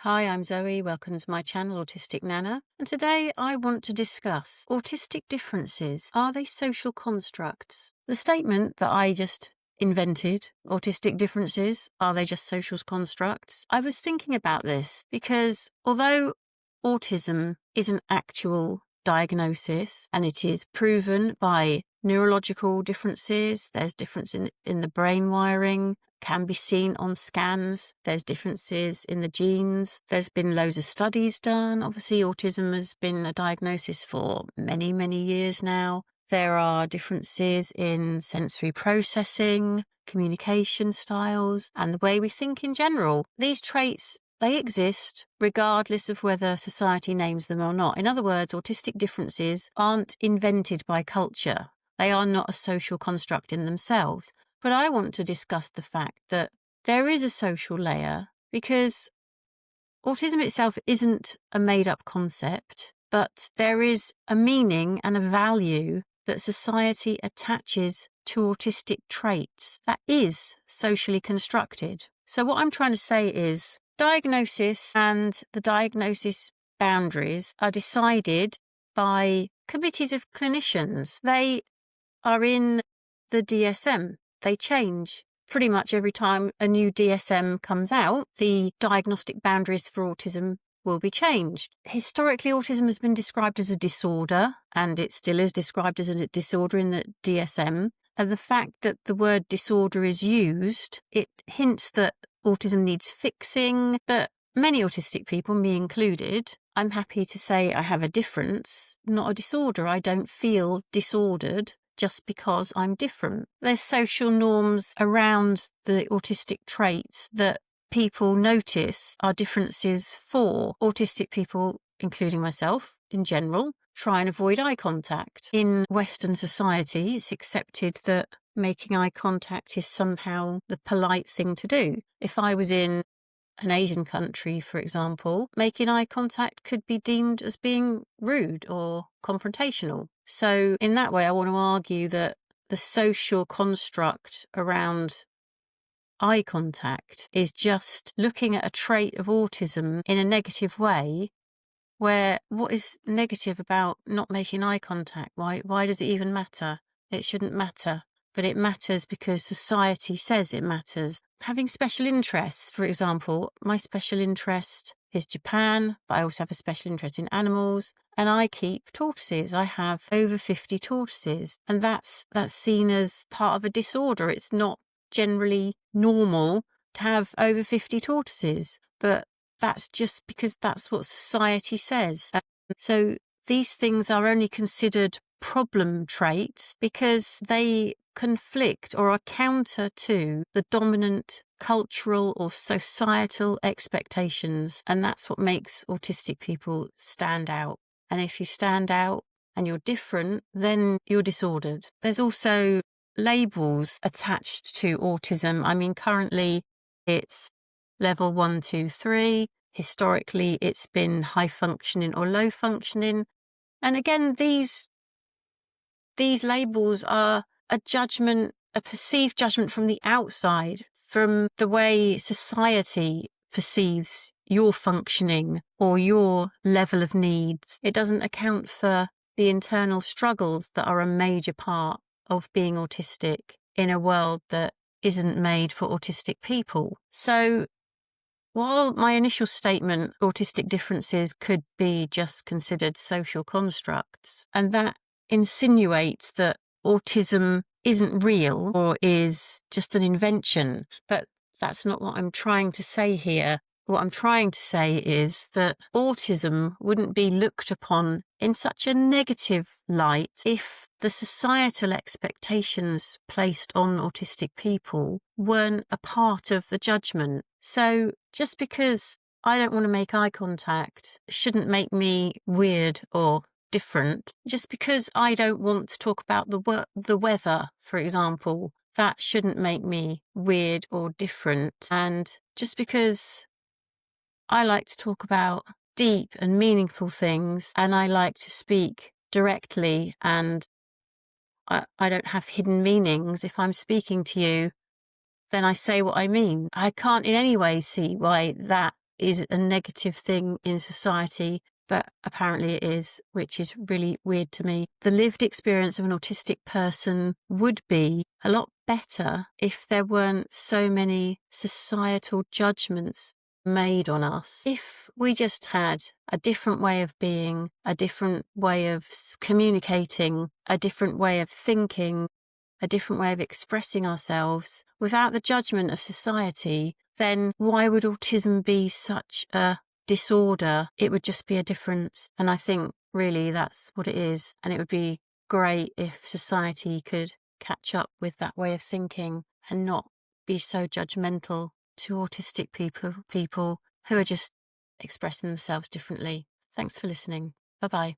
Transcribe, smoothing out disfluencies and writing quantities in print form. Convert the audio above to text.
Hi, I'm Zoe. Welcome to my channel, Autistic Nana. And today I want to discuss autistic differences. Are they social constructs? The statement that I just invented, autistic differences, are they just social constructs? I was thinking about this because although autism is an actual diagnosis and it is proven by neurological differences, there's difference in the brain wiring, can be seen on scans. There's differences in the genes. There's been loads of studies done. Obviously, autism has been a diagnosis for many, many years now. There are differences in sensory processing, communication styles, and the way we think in general. These traits, they exist regardless of whether society names them or not. In other words, autistic differences aren't invented by culture. They are not a social construct in themselves. But I want to discuss the fact that there is a social layer because autism itself isn't a made-up concept, but there is a meaning and a value that society attaches to autistic traits that is socially constructed. So what I'm trying to say is diagnosis and the diagnosis boundaries are decided by committees of clinicians. They are in the DSM. They change pretty much every time a new DSM comes out. The diagnostic boundaries for autism will be changed. Historically, autism has been described as a disorder, and it still is described as a disorder in the DSM. And the fact that the word disorder is used, it hints that autism needs fixing, but many autistic people, me included, I'm happy to say I have a difference, not a disorder. I don't feel disordered just because I'm different. There's social norms around the autistic traits that people notice are differences for autistic people, including myself in general, try and avoid eye contact. In Western society, it's accepted that making eye contact is somehow the polite thing to do. If I was in an Asian country, for example, making eye contact could be deemed as being rude or confrontational. So in that way, I want to argue that the social construct around eye contact is just looking at a trait of autism in a negative way, where what is negative about not making eye contact? Why does it even matter? It shouldn't matter. But it matters because society says it matters. Having special interests, for example, my special interest is Japan, but I also have a special interest in animals, and I keep tortoises. I have over 50 tortoises, and that's seen as part of a disorder. It's not generally normal to have over 50 tortoises, but that's just because that's what society says. So these things are only considered problem traits because they conflict or are counter to the dominant cultural or societal expectations. And that's what makes autistic people stand out. And if you stand out and you're different, then you're disordered. There's also labels attached to autism. I mean, currently it's level 1, 2, 3. Historically, it's been high functioning or low functioning. And again, these labels are a judgment, a perceived judgment from the outside, from the way society perceives your functioning or your level of needs. It doesn't account for the internal struggles that are a major part of being autistic in a world that isn't made for autistic people. So while my initial statement, autistic differences could be just considered social constructs, and that insinuates that autism isn't real or is just an invention, but that's not what I'm trying to say here. What I'm trying to say is that autism wouldn't be looked upon in such a negative light if the societal expectations placed on autistic people weren't a part of the judgment. So just because I don't want to make eye contact shouldn't make me weird or different. Just because I don't want to talk about the weather, for example, that shouldn't make me weird or different. And just because I like to talk about deep and meaningful things and I like to speak directly and I don't have hidden meanings, if I'm speaking to you, then I say what I mean. I can't in any way see why that is a negative thing in society, but apparently it is, which is really weird to me. The lived experience of an autistic person would be a lot better if there weren't so many societal judgments made on us. If we just had a different way of being, a different way of communicating, a different way of thinking, a different way of expressing ourselves without the judgment of society, then why would autism be such a disorder? It would just be a difference. And I think really that's what it is. And it would be great if society could catch up with that way of thinking and not be so judgmental to autistic people who are just expressing themselves differently. Thanks for listening. Bye-bye.